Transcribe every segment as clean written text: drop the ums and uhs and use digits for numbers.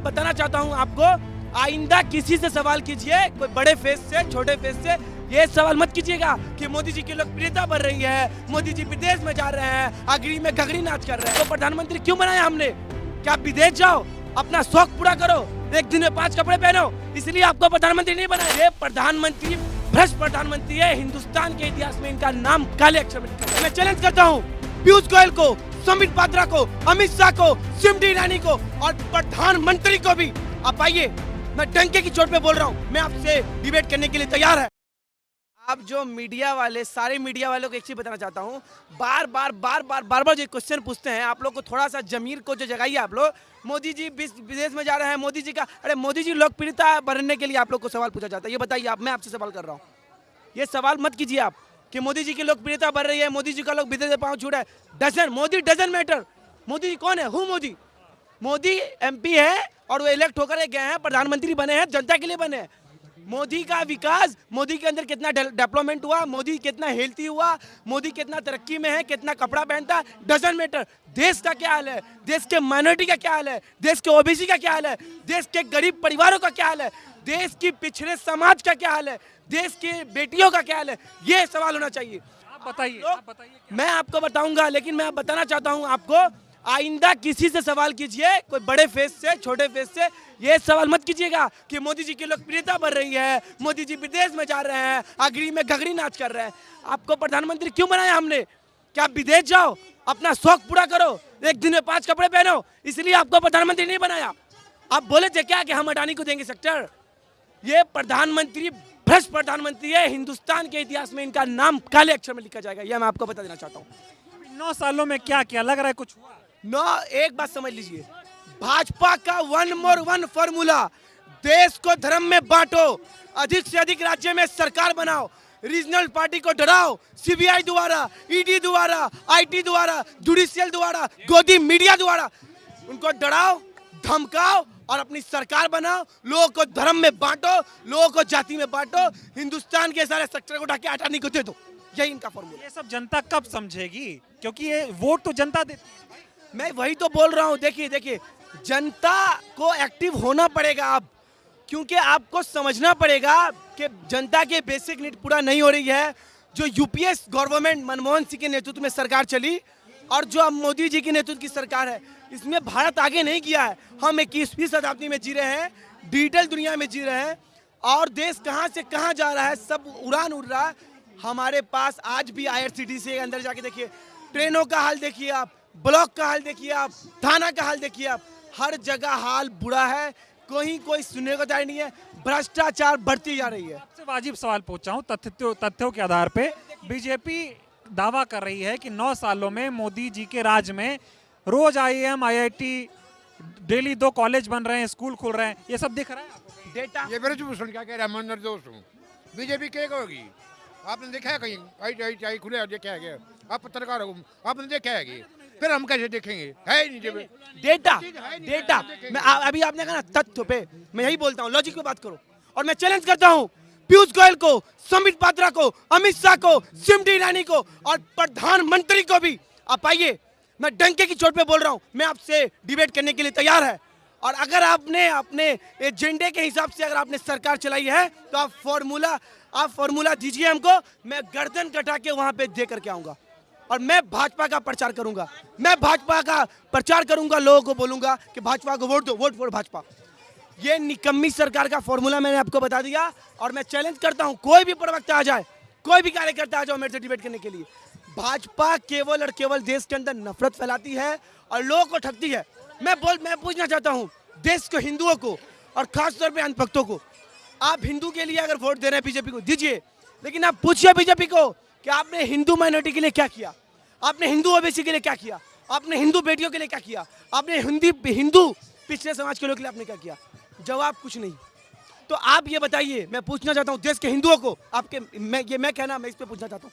बताना चाहता हूँ आपको, आइंदा किसी से सवाल कीजिए, कोई बड़े फेस से छोटे फेस से, ये सवाल मत कीजिएगा कि मोदी जी की लोकप्रियता बढ़ रही है, मोदी जी विदेश में जा रहे हैं, अग्री में घगड़ी नाच कर रहे हैं। तो प्रधानमंत्री क्यों बनाया हमने? क्या आप विदेश जाओ, अपना शौक पूरा करो, एक दिन में 5 कपड़े पहनो, इसलिए आपको प्रधानमंत्री नहीं बनाया। ये प्रधानमंत्री भ्रष्ट प्रधानमंत्री है, हिंदुस्तान के इतिहास में इनका नाम काले अक्षर में लिखा है। मैं चैलेंज करता हूँ पीयूष गोयल को, संबित पात्रा को, अमित शाह को, स्मृति ईरानी को और प्रधानमंत्री को भी। आप आइए, मैं डंके की चोट पे बोल रहा हूँ, मैं आपसे डिबेट करने के लिए तैयार है। आप जो मीडिया वाले, सारे मीडिया वालों को एक चीज बताना चाहता हूँ, बार बार जो क्वेश्चन पूछते हैं, आप लोग को थोड़ा सा जमीर को जो जगाइए। आप लोग, मोदी जी विदेश में जा रहे हैं, मोदी जी का, अरे मोदी जी लोकप्रियता बढ़ने के लिए आप लोग को सवाल पूछा जाता है, ये बताइए आप। मैं आपसे सवाल कर रहा हूँ, ये सवाल मत कीजिए आप कि मोदी जी की लोकप्रियता बढ़ रही है, मोदी जी का लोग विदेश में पाँव छू रहा है। Modi doesn't matter. मोदी जी कौन है? हु मोदी? मोदी एमपी है और वो इलेक्ट होकर गए हैं, प्रधानमंत्री बने हैं, जनता के लिए बने हैं। मोदी का विकास, मोदी के अंदर कितना डेवलपमेंट हुआ, मोदी कितना हेल्थी हुआ, मोदी कितना तरक्की में है, कितना कपड़ा पहनता है, डजन मैटर। देश का क्या हाल है, देश के माइनॉरिटी का क्या हाल है, देश के ओबीसी का क्या हाल है, देश के गरीब परिवारों का क्या हाल है, देश की पिछड़े समाज का क्या हाल है, देश की बेटियों का क्या हाल है, ये सवाल होना चाहिए। आप बताइए। मैं आपको बताऊंगा, लेकिन मैं बताना चाहता हूं आपको, आइंदा किसी से सवाल कीजिए, कोई बड़े फेस से छोटे फेस से, ये सवाल मत कीजिएगा कि मोदी जी की लोकप्रियता बढ़ रही है, मोदी जी विदेश में जा रहे हैं, अग्री में घगड़ी नाच कर रहे हैं। आपको प्रधानमंत्री क्यों बनाया हमने? क्या आप विदेश जाओ, अपना शौक पूरा करो, एक दिन में 5 कपड़े पहनो, इसलिए आपको प्रधानमंत्री नहीं बनाया। आप बोले थे क्या कि हम अडानी को देंगे सेक्टर? ये प्रधानमंत्री भ्रष्ट प्रधानमंत्री है, हिंदुस्तान के इतिहास में इनका नाम काले अक्षर में लिखा जाएगा, यह मैं आपको बता देना चाहता हूँ। 9 सालों में क्या किया, लग रहा है कुछ हुआ? एक बात समझ लीजिए, भाजपा का वन फॉर्मूला, देश को धर्म में बांटो, अधिक से अधिक राज्य में सरकार बनाओ, रीजनल पार्टी को डराओ, सीबीआई द्वारा, ईडी द्वारा, आईटी द्वारा, जुडिशियल द्वारा, गोदी मीडिया द्वारा, उनको डराओ, धमकाओ और अपनी सरकार बनाओ, लोगों को धर्म में बांटो, लोगों को जाति में बांटो, हिंदुस्तान के सारे सेक्टर को उठा के अडानी को दे दो, यही इनका फॉर्मूला। ये सब जनता कब समझेगी? क्योंकि ये वोट तो जनता देती है। मैं वही तो बोल रहा हूँ। देखिए, जनता को एक्टिव होना पड़ेगा अब, क्योंकि आपको समझना पड़ेगा कि जनता के बेसिक नीड पूरा नहीं हो रही है। जो यूपीए गवर्नमेंट मनमोहन सिंह के नेतृत्व में सरकार चली और जो अब मोदी जी के नेतृत्व की सरकार है, इसमें भारत आगे नहीं गया है। हम 21वीं शताब्दी में जी रहे हैं, डिजिटल दुनिया में जी रहे हैं और देश कहाँ से कहाँ जा रहा है, सब उड़ान उड़ रहा है। हमारे पास आज भी IRCTC के अंदर जाके देखिए, ट्रेनों का हाल देखिए आप, ब्लॉक का हाल देखिए आप, थाना का हाल देखिए आप, हर जगह हाल बुरा है, कोई सुनने को तैयार नहीं है, भ्रष्टाचार बढ़ती जा रही है। सबसे वाजिब सवाल पूछा हूँ, तथ्यों के आधार पे बीजेपी दावा कर रही है कि 9 सालों में मोदी जी के राज में रोज IIM IIT, डेली 2 कॉलेज बन रहे हैं, स्कूल खुल रहे हैं, ये सब दिख रहा है आपको? डेटा ये मेरे जो सुन क्या कह रहा है, मैं निर्दोष हूँ, बीजेपी क्या होगी? आपने देखा है कहीं IIT खुले? देखा है क्या? आप पत्रकार हो, आपने देखा है कि फिर हम कैसे देखेंगे? है नहीं जब डेटा मैं अभी आपने कहा ना तथ्य पे, मैं यही बोलता हूँ, लॉजिक पे बात करो। और मैं चैलेंज करता हूँ पीयूष गोयल को, संबित पात्रा को, अमित शाह को, स्मृति ईरानी को और प्रधानमंत्री को भी। आप आइए, मैं डंके की चोट पे बोल रहा हूँ, मैं आपसे डिबेट करने के लिए तैयार है। और अगर आपने अपने एजेंडे के हिसाब से अगर आपने सरकार चलाई है तो आप फॉर्मूला दीजिए हमको, मैं गर्दन कटा के वहां पे दे करके आऊंगा और मैं भाजपा का प्रचार करूंगा। मैं भाजपा का प्रचार करूंगा, लोगों को बोलूंगा कि भाजपा को वोट दो, वोट फॉर भाजपा। ये निकम्मी सरकार का फॉर्मूला मैंने आपको बता दिया और मैं चैलेंज करता हूं, कोई भी प्रवक्ता आ जाए, कोई भी कार्यकर्ता आ जाओ मेरे से डिबेट करने के लिए। भाजपा केवल और केवल देश के अंदर नफरत फैलाती है और लोगों को ठगती है। मैं पूछना चाहता हूं देश को, हिंदुओं को और खासतौर पे अंधभक्तों को, आप हिंदू के लिए अगर वोट दे रहे हैं बीजेपी को दीजिए, लेकिन आप पूछिए बीजेपी को कि आपने हिंदू माइनॉरिटी के लिए क्या किया, आपने हिंदू ओबीसी के लिए क्या किया, आपने हिंदू बेटियों के लिए क्या किया, आपने हिंदू पिछड़े समाज के लोगों के लिए आपने क्या किया? जवाब कुछ नहीं। तो आप ये बताइए, मैं पूछना चाहता हूँ देश के हिंदुओं को, आपके मैं इस पे पूछना चाहता हूँ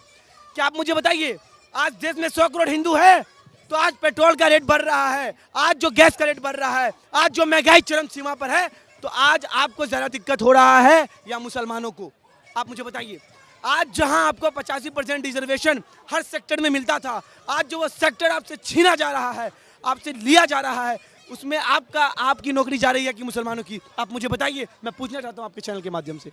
कि आप मुझे बताइए, आज देश में 100 करोड़ हिंदू है तो आज पेट्रोल का रेट बढ़ रहा है, आज जो गैस का रेट बढ़ रहा है, आज जो महंगाई चरम सीमा पर है, तो आज आपको ज़्यादा दिक्कत हो रहा है या मुसलमानों को? आप मुझे बताइए। आज जहां आपको 85% रिजर्वेशन हर सेक्टर में मिलता था, आज जो वो सेक्टर आपसे छीना जा रहा है, आपसे लिया जा रहा है, उसमें आपकी नौकरी जा रही है कि मुसलमानों की? आप मुझे बताइए, मैं पूछना चाहता हूं आपके चैनल के माध्यम से।